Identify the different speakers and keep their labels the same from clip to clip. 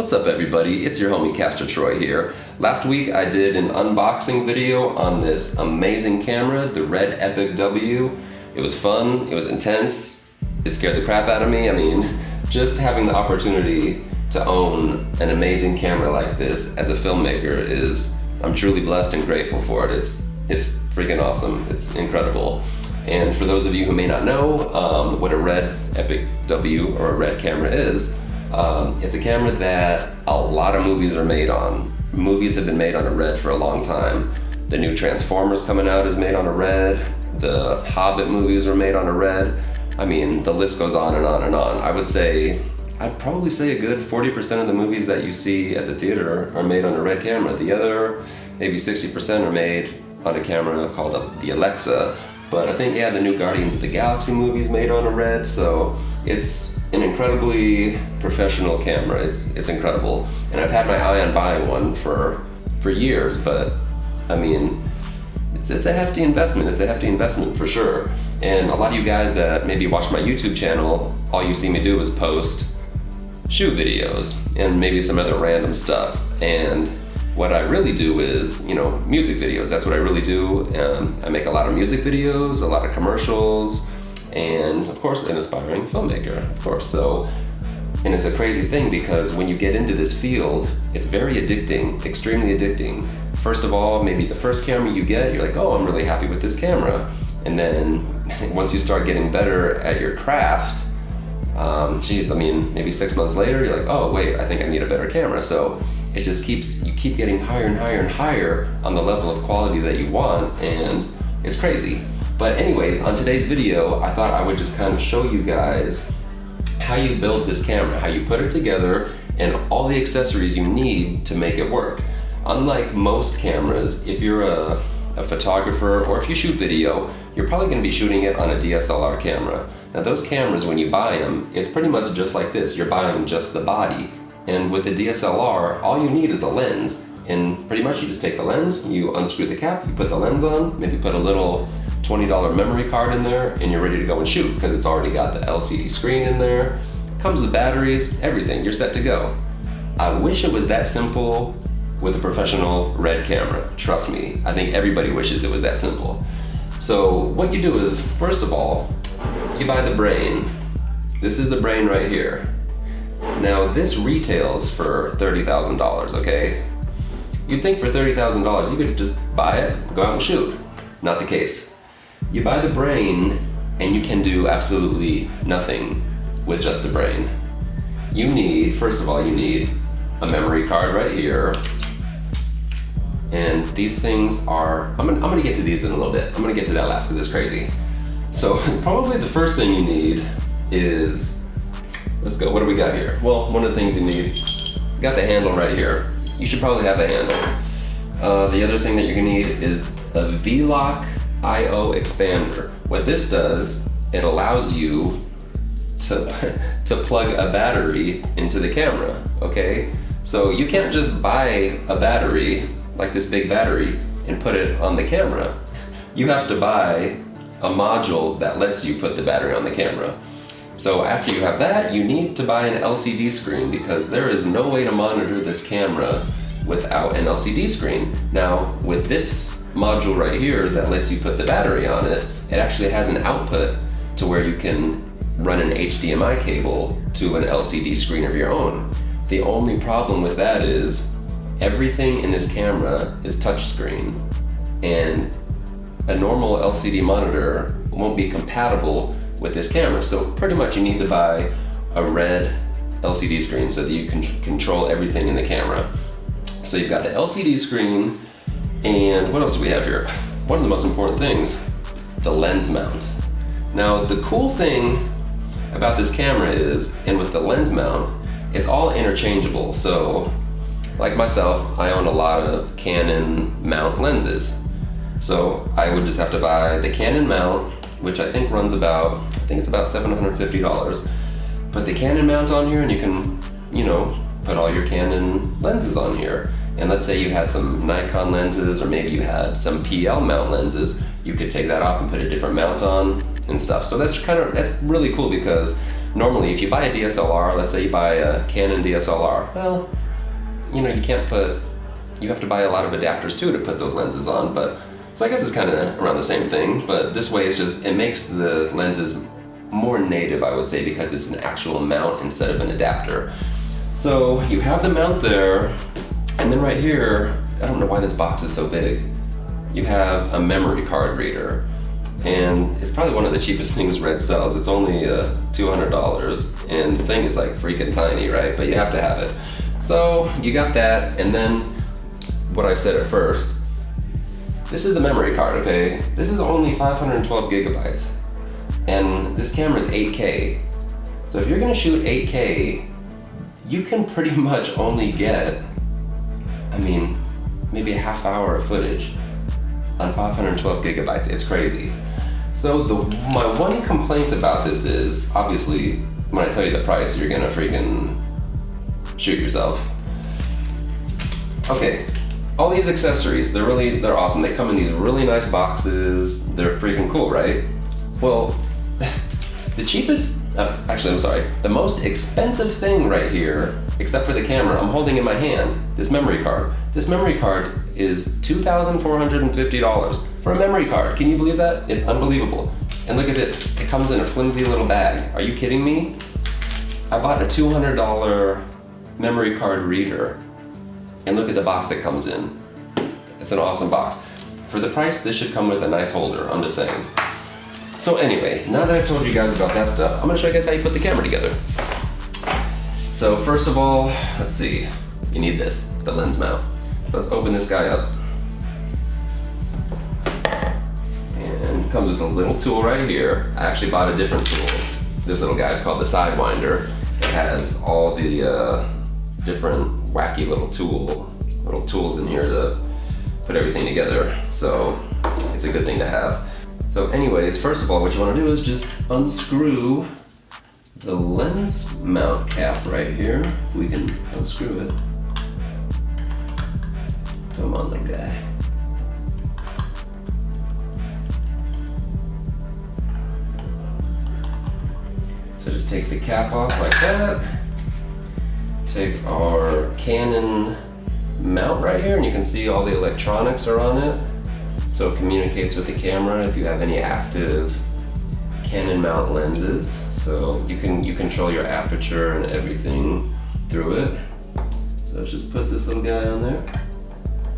Speaker 1: What's up everybody, it's your homie Caster Troy here. Last week I did an unboxing video on this amazing camera, the Red Epic W. It was fun, it was intense, it scared the crap out of me. I mean, just having the opportunity to own an amazing camera like this as a filmmaker I'm truly blessed and grateful for it. It's freaking awesome, it's incredible. And for those of you who may not know what a Red Epic W or a Red camera is, it's a camera that a lot of movies are made on. Movies have been made on a Red for a long time. The new Transformers coming out is made on a Red. The Hobbit movies were made on a Red. I mean, the list goes on and on and on. I'd probably say a good 40% of the movies that you see at the theater are made on a Red camera. The other, maybe 60% are made on a camera called the Alexa. But I think, yeah, the new Guardians of the Galaxy movie's made on a Red, so it's an incredibly professional camera. It's incredible. And I've had my eye on buying one for years, but I mean, it's a hefty investment. It's a hefty investment for sure. And a lot of you guys that maybe watch my YouTube channel, all you see me do is post shoot videos and maybe some other random stuff. And what I really do is, music videos. That's what I really do. I make a lot of music videos, a lot of commercials, and of course an aspiring filmmaker, of course. And it's a crazy thing because when you get into this field, it's very addicting, extremely addicting. First of all, maybe the first camera you get, you're like, oh, I'm really happy with this camera. And then once you start getting better at your craft, maybe 6 months later, you're like, oh wait, I think I need a better camera. So it just you keep getting higher and higher and higher on the level of quality that you want, and it's crazy. But anyways, on today's video, I thought I would just kind of show you guys how you build this camera, how you put it together, and all the accessories you need to make it work. Unlike most cameras, if you're a photographer or if you shoot video, you're probably going to be shooting it on a DSLR camera. Now those cameras, when you buy them, it's pretty much just like this. You're buying just the body. And with a DSLR, all you need is a lens. And pretty much you just take the lens, you unscrew the cap, you put the lens on, maybe put a little $20 memory card in there, and you're ready to go and shoot because it's already got the LCD screen in there. Comes with batteries, everything, you're set to go. I wish it was that simple with a professional Red camera. Trust me, I think everybody wishes it was that simple. So what you do is, first of all, you buy the brain. This is the brain right here. Now this retails for $30,000, okay? You'd think for $30,000 you could just buy it, go out and shoot. Not the case. You buy the brain and you can do absolutely nothing with just the brain. First of all, you need a memory card right here. And these things are, I'm gonna get to these in a little bit. I'm gonna get to that last because it's crazy. So probably the first thing you need is, let's go, what do we got here? Well, one of the things you need, you got the handle right here. You should probably have a handle. The other thing that you're gonna need is a V-Lock I/O expander. What this does, it allows you to plug a battery into the camera, okay? So you can't just buy a battery, like this big battery, and put it on the camera. You have to buy a module that lets you put the battery on the camera. So after you have that, you need to buy an LCD screen because there is no way to monitor this camera without an LCD screen. Now, with this module right here that lets you put the battery on it, it actually has an output to where you can run an HDMI cable to an LCD screen of your own. The only problem with that is everything in this camera is touchscreen, and a normal LCD monitor won't be compatible with this camera. So pretty much you need to buy a Red LCD screen so that you can control everything in the camera. So you've got the LCD screen, and what else do we have here? One of the most important things, the lens mount. Now the cool thing about this camera is, and with the lens mount, it's all interchangeable. So like myself, I own a lot of Canon mount lenses. So I would just have to buy the Canon mount, which I think runs about, it's about $750. Put the Canon mount on here and you can, put all your Canon lenses on here. And let's say you had some Nikon lenses, or maybe you had some PL mount lenses, you could take that off and put a different mount on and stuff. So that's really cool because normally if you buy a DSLR, let's say you buy a Canon DSLR, well, you know, you have to buy a lot of adapters too to put those lenses on, but so I guess it's kind of around the same thing, but this way it makes the lenses more native, I would say, because it's an actual mount instead of an adapter. So you have the mount there, and then right here, I don't know why this box is so big, you have a memory card reader. And it's probably one of the cheapest things Red sells. It's only $200, and the thing is like freaking tiny, right? But you have to have it. So you got that, and then what I said at first, this is the memory card, okay? This is only 512 gigabytes, and this camera is 8K. So if you're gonna shoot 8K, you can pretty much only get, I mean, maybe a half hour of footage on 512 gigabytes. It's crazy. So my one complaint about this is, obviously, when I tell you the price, you're gonna freaking shoot yourself. Okay, all these accessories, they're awesome. They come in these really nice boxes. They're freaking cool, right? Well, the cheapest, actually, I'm sorry, the most expensive thing right here, except for the camera, I'm holding in my hand, this memory card. This memory card is $2,450 for a memory card. Can you believe that? It's unbelievable. And look at this, it comes in a flimsy little bag. Are you kidding me? I bought a $200 memory card reader, and look at the box that comes in. It's an awesome box. For the price, this should come with a nice holder, I'm just saying. So anyway, now that I've told you guys about that stuff, I'm gonna show you guys how you put the camera together. So first of all, let's see, you need this, the lens mount. So let's open this guy up. And it comes with a little tool right here. I actually bought a different tool. This little guy is called the Sidewinder. It has all the different wacky little tools in here to put everything together. So it's a good thing to have. So anyways, first of all, what you want to do is just unscrew the lens mount cap right here. We can unscrew it. Come on, little guy. So just take the cap off like that. Take our Canon mount right here, and you can see all the electronics are on it. So it communicates with the camera if you have any active Canon mount lenses. So you control your aperture and everything through it. So let's just put this little guy on there.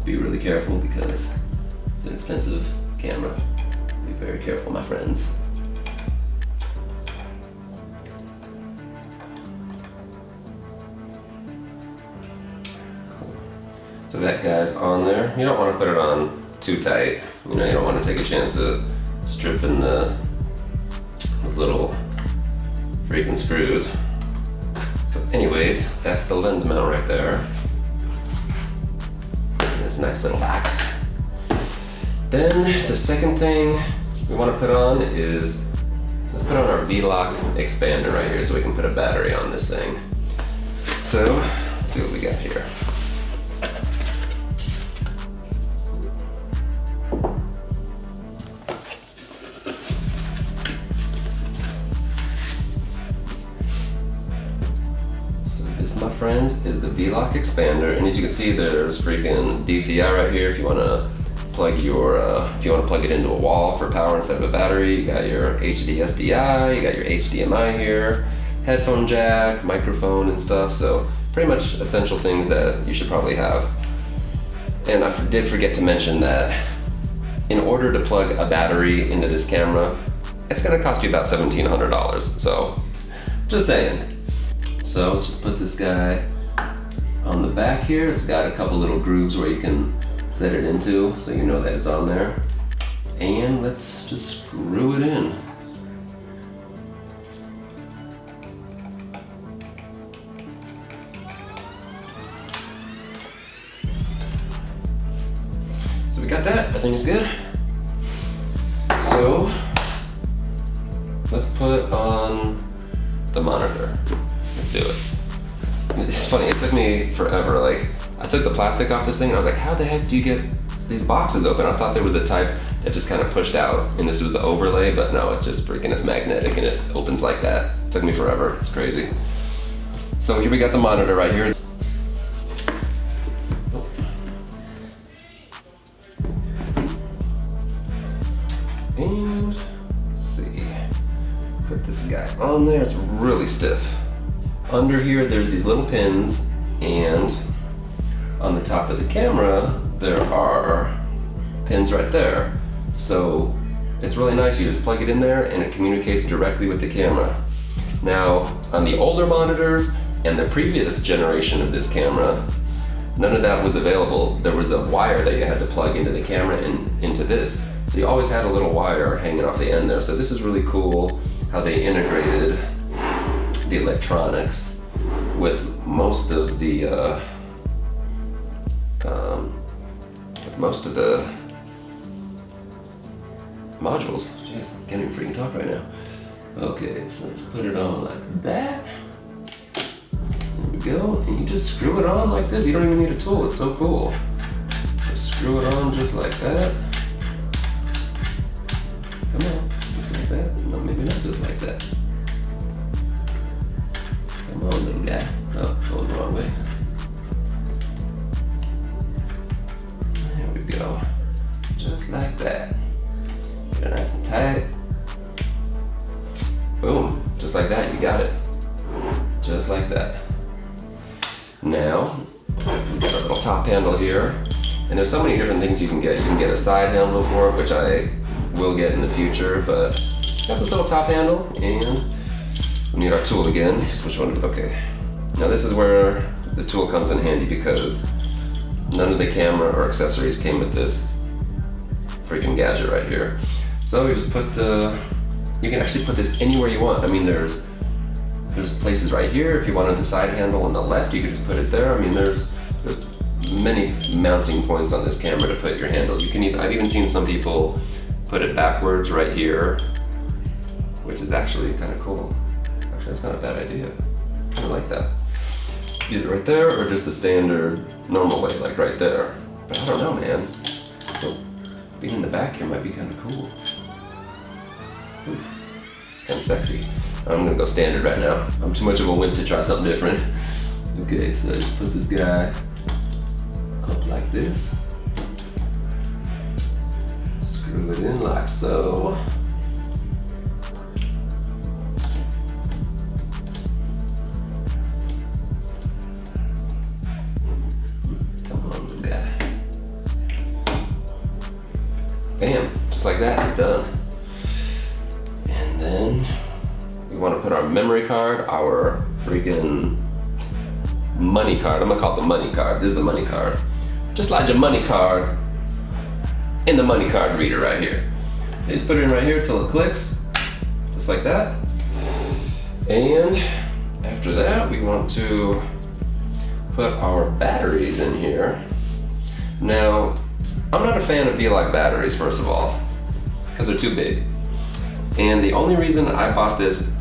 Speaker 1: Be really careful because it's an expensive camera. Be very careful, my friends. So that guy's on there. You don't want to put it on too tight. You know, you don't want to take a chance of stripping the little freaking screws. So anyways, that's the lens mount right there. This nice little box. Then the second thing we want to put on is, let's put on our V-Lock expander right here so we can put a battery on this thing. So let's see what we got here. This, my friends, is the V-Lock expander, and as you can see, there's freaking DCI right here if you want to plug it into a wall for power instead of a battery. You got your HD SDI, you got your HDMI here, headphone jack, microphone and stuff. So pretty much essential things that you should probably have. And I did forget to mention that in order to plug a battery into this camera, it's going to cost you about $1,700. So just saying. So let's just put this guy on the back here. It's got a couple little grooves where you can set it into so you know that it's on there. And let's just screw it in. So we got that, I think it's good. So let's put on the monitor. Let's do it. It's funny, it took me forever. Like, I took the plastic off this thing and I was like, how the heck do you get these boxes open? I thought they were the type that just kind of pushed out and this was the overlay, but no, it's just freaking, it's magnetic and it opens like that. Took me forever, it's crazy. So here we got the monitor right here. And let's see, put this guy on there, it's really stiff. Under here there's these little pins, and on the top of the camera there are pins right there. So it's really nice, you just plug it in there and it communicates directly with the camera. Now on the older monitors and the previous generation of this camera, none of that was available. There was a wire that you had to plug into the camera and into this. So you always had a little wire hanging off the end there. So this is really cool how they integrated the electronics with most of the modules. Jeez, I can't even freaking talk right now. Okay, so let's put it on like that. There we go, and you just screw it on like this. You don't even need a tool, it's so cool. Just screw it on just like that. Come on, just like that. No, maybe not just like that. Come on, little guy. Oh, going the wrong way. There we go. Just like that. Get it nice and tight. Boom, just like that, you got it. Just like that. Now, we got our little top handle here. And there's so many different things you can get. You can get a side handle for it, which I will get in the future, but got this little top handle, and we need our tool again. Just which one? Okay. Now this is where the tool comes in handy because none of the camera or accessories came with this freaking gadget right here. So we just put, you can actually put this anywhere you want. I mean, there's places right here. If you wanted the side handle on the left, you could just put it there. I mean, there's many mounting points on this camera to put your handle. You can even, I've even seen some people put it backwards right here, which is actually kind of cool. Actually, that's not a bad idea. I like that. Either right there or just the standard normal way, like right there. But I don't know, man. So being in the back here might be kind of cool. Ooh, it's kind of sexy. I'm gonna go standard right now. I'm too much of a wimp to try something different. Okay, so I just put this guy up like this. Screw it in like so. Come on, little guy. Bam, just like that, you're done. And then we want to put our memory card, our freaking money card. I'm gonna call it the money card. This is the money card. Just slide your money card in the money card reader right here. So you just put it in right here till it clicks, just like that. And after that, we want to put our batteries in here. Now, I'm not a fan of V-Lock batteries, first of all, because they're too big. And the only reason I bought this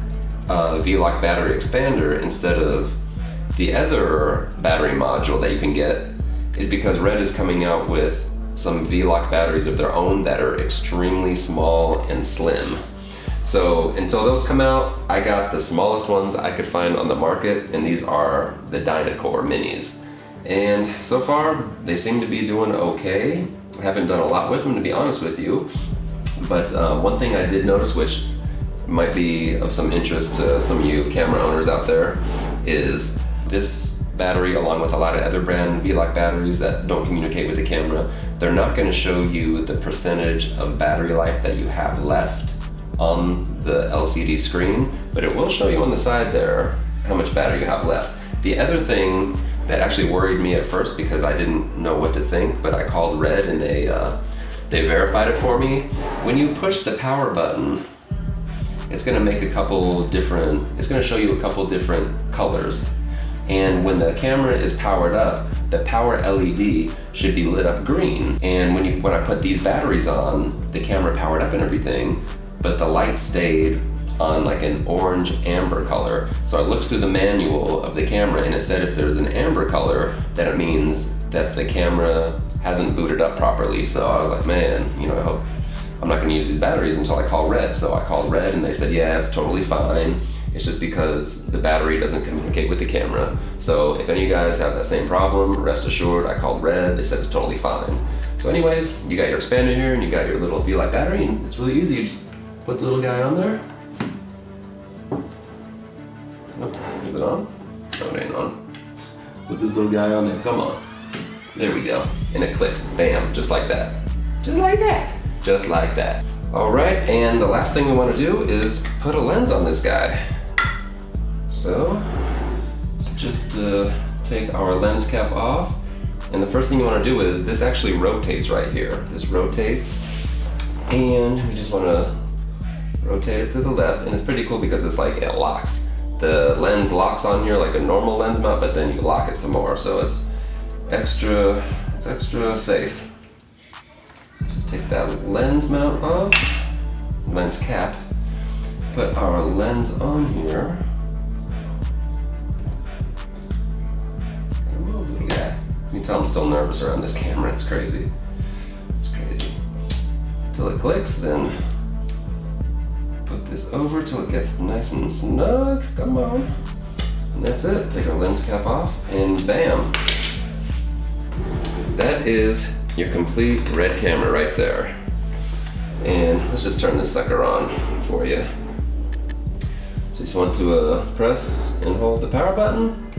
Speaker 1: V-Lock battery expander instead of the other battery module that you can get is because Red is coming out with some V-Lock batteries of their own that are extremely small and slim. So until those come out, I got the smallest ones I could find on the market, and these are the Dynacore minis. And so far, they seem to be doing okay. I haven't done a lot with them, to be honest with you. But one thing I did notice, which might be of some interest to some of you camera owners out there, is this battery, along with a lot of other brand V-Lock batteries that don't communicate with the camera, they're not going to show you the percentage of battery life that you have left on the LCD screen, but it will show you on the side there how much battery you have left. The other thing that actually worried me at first, because I didn't know what to think, but I called Red and they verified it for me. When you push the power button, it's going to make it's going to show you a couple different colors. And when the camera is powered up, the power LED should be lit up green. And when I put these batteries on, the camera powered up and everything, but the light stayed on like an orange amber color. So I looked through the manual of the camera and it said if there's an amber color, then it means that the camera hasn't booted up properly. So I was like, man, I hope I'm not gonna use these batteries until I call Red. So I called Red and they said, yeah, it's totally fine. It's just because the battery doesn't communicate with the camera. So if any of you guys have that same problem, rest assured, I called Red, they said it's totally fine. So anyways, you got your expander here and you got your little V-Lite battery, and it's really easy. You just put the little guy on there. Oh, is it on? No, it ain't on. Put this little guy on there, come on. There we go, and it clicked, bam, just like that. Just like that. Just like that. All right, and the last thing we want to do is put a lens on this guy. So, let's just take our lens cap off. And the first thing you want to do is, this actually rotates right here. This rotates, and we just want to rotate it to the left, and it's pretty cool because it's like, it locks. The lens locks on here like a normal lens mount, but then you lock it some more, so it's extra safe. Let's just take that lens mount off, lens cap, put our lens on here. Come on, little guy. You can tell I'm still nervous around this camera, it's crazy. It's crazy. Till it clicks, then put this over till it gets nice and snug, come on. And that's it, take our lens cap off, and bam. That is your complete Red camera right there. And let's just turn this sucker on for you. So you just want to press and hold the power button.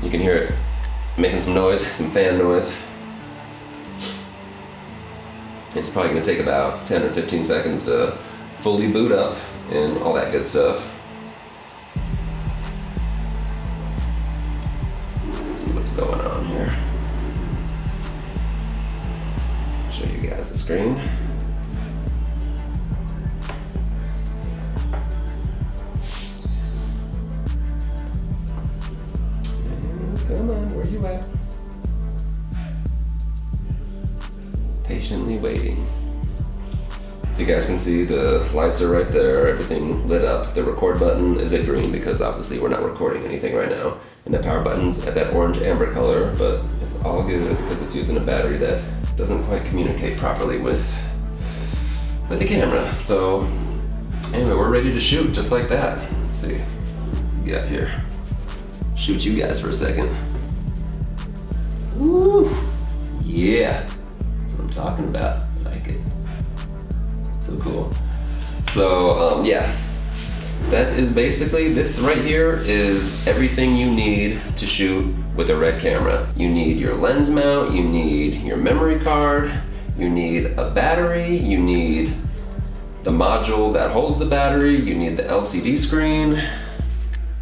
Speaker 1: You can hear it making some noise, some fan noise. It's probably gonna take about 10 or 15 seconds to fully boot up and all that good stuff. Let's see what's going on here. Show you guys the screen. Come on, where you at? Patiently waiting. So you guys can see the lights are right there, everything lit up. The record button is at green because obviously we're not recording anything right now. And the power button's at that orange amber color, but it's all good because it's using a battery that doesn't quite communicate properly with the camera. So anyway, we're ready to shoot just like that. Let's see what we got here. Shoot you guys for a second. Woo! Yeah, that's what I'm talking about. I like it. So cool. So yeah, that is basically, this right here is everything you need to shoot with a Red camera. You need your lens mount, you need your memory card, you need a battery, you need the module that holds the battery, you need the LCD screen,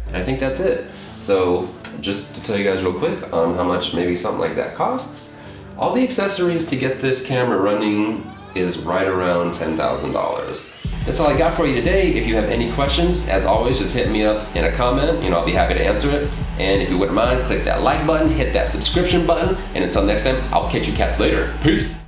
Speaker 1: and I think that's it. So just to tell you guys real quick on how much maybe something like that costs, all the accessories to get this camera running is right around $10,000. That's all I got for you today. If you have any questions, as always, just hit me up in a comment. I'll be happy to answer it. And if you wouldn't mind, click that like button, hit that subscription button, and until next time, I'll catch you cats later. Peace.